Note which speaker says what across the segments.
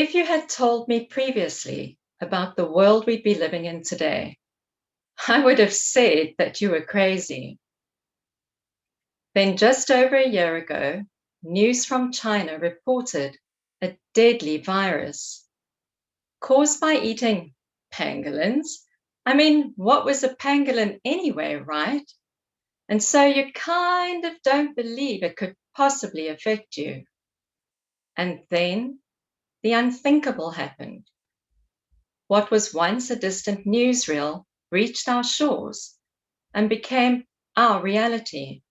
Speaker 1: If you had told me previously about the world we'd be living in today, I would have said that you were crazy. Then, just over a year ago, news from China reported a deadly virus caused by eating pangolins. I mean, what was a pangolin anyway, right? And so you kind of don't believe it could possibly affect you. And then the unthinkable happened. What was once a distant newsreel reached our shores and became our reality.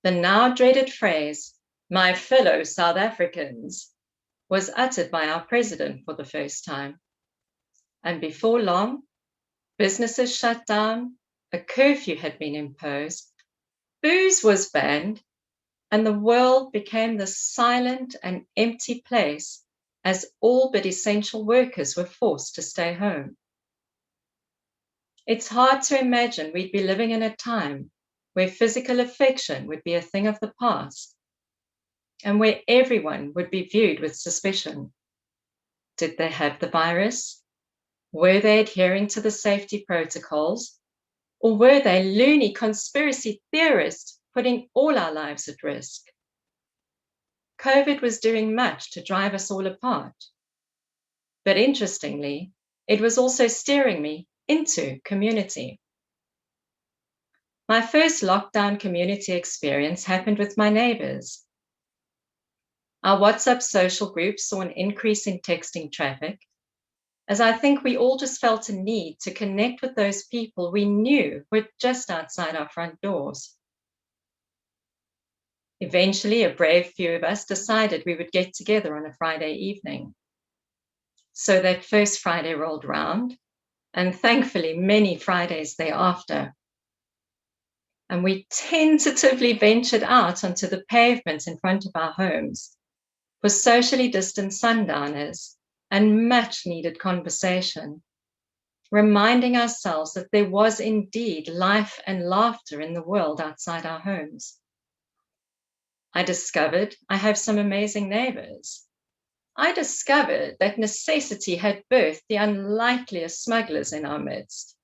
Speaker 1: The now dreaded phrase, "my fellow South Africans," was uttered by our president for the first time. And before long, businesses shut down, a curfew had been imposed, booze was banned, and the world became the silent and empty place as all but essential workers were forced to stay home. It's hard to imagine we'd be living in a time where physical affection would be a thing of the past and where everyone would be viewed with suspicion. Did they have the virus? Were they adhering to the safety protocols? Or were they loony conspiracy theorists putting all our lives at risk? COVID was doing much to drive us all apart. But interestingly, it was also steering me into community. My first lockdown community experience happened with my neighbors. Our WhatsApp social group saw an increase in texting traffic, as I think we all just felt a need to connect with those people we knew were just outside our front doors. Eventually, a brave few of us decided we would get together on a Friday evening. So that first Friday rolled round, and thankfully many Fridays thereafter. And we tentatively ventured out onto the pavement in front of our homes for socially distant sundowners and much needed conversation, reminding ourselves that there was indeed life and laughter in the world outside our homes. I discovered I have some amazing neighbors. I discovered that necessity had birthed the unlikeliest smugglers in our midst.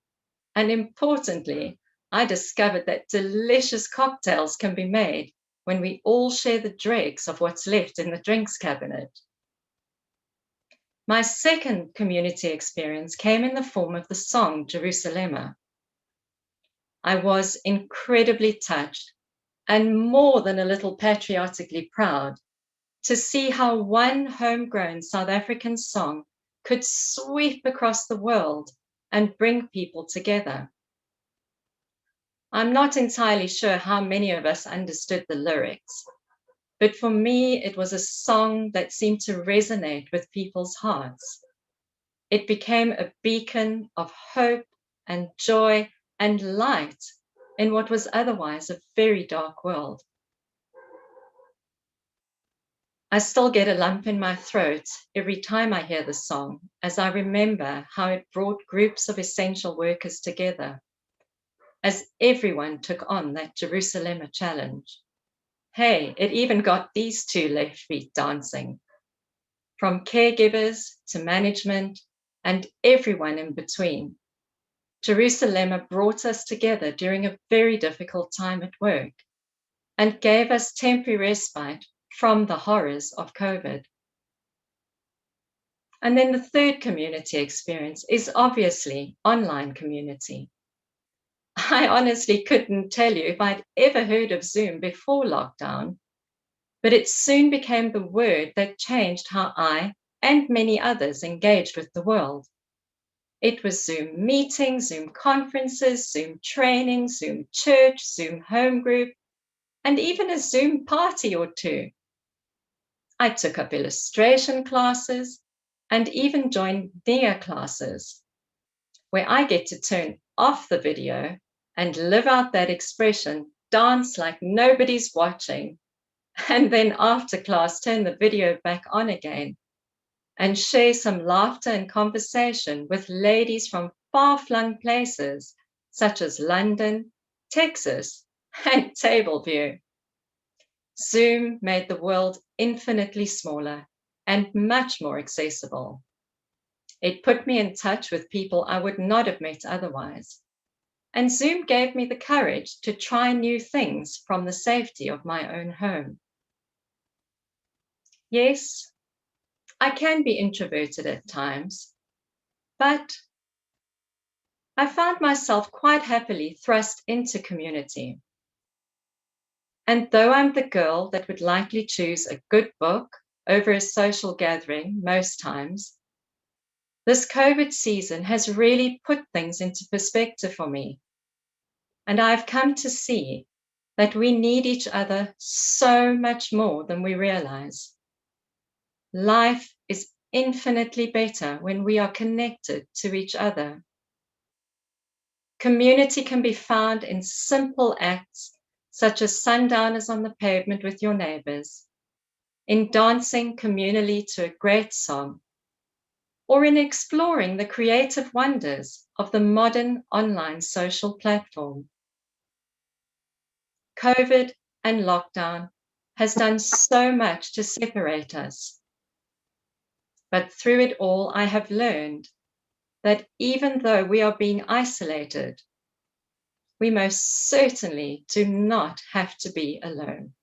Speaker 1: And importantly, I discovered that delicious cocktails can be made when we all share the dregs of what's left in the drinks cabinet. My second community experience came in the form of the song Jerusalem. I was incredibly touched and more than a little patriotically proud to see how one homegrown South African song could sweep across the world and bring people together. I'm not entirely sure how many of us understood the lyrics, but for me, it was a song that seemed to resonate with people's hearts. It became a beacon of hope and joy and light in what was otherwise a very dark world. I still get a lump in my throat every time I hear the song, as I remember how it brought groups of essential workers together, as everyone took on that Jerusalem challenge. Hey, it even got these two left feet dancing. From caregivers to management and everyone in between, Jerusalem brought us together during a very difficult time at work and gave us temporary respite from the horrors of COVID. And then the third community experience is obviously online community. I honestly couldn't tell you if I'd ever heard of Zoom before lockdown, but it soon became the word that changed how I and many others engaged with the world. It was Zoom meetings, Zoom conferences, Zoom training, Zoom church, Zoom home group, and even a Zoom party or two. I took up illustration classes and even joined NIA classes, where I get to turn off the video and live out that expression, dance like nobody's watching, and then after class, turn the video back on again and share some laughter and conversation with ladies from far-flung places such as London, Texas, and Tableview. Zoom made the world infinitely smaller and much more accessible. It put me in touch with people I would not have met otherwise. And Zoom gave me the courage to try new things from the safety of my own home. Yes, I can be introverted at times, but I found myself quite happily thrust into community. And though I'm the girl that would likely choose a good book over a social gathering most times, this COVID season has really put things into perspective for me. And I've come to see that we need each other so much more than we realize. Life is infinitely better when we are connected to each other. Community can be found in simple acts such as sundowners on the pavement with your neighbors, in dancing communally to a great song, or in exploring the creative wonders of the modern online social platform. COVID and lockdown has done so much to separate us. But through it all, I have learned that even though we are being isolated, we most certainly do not have to be alone.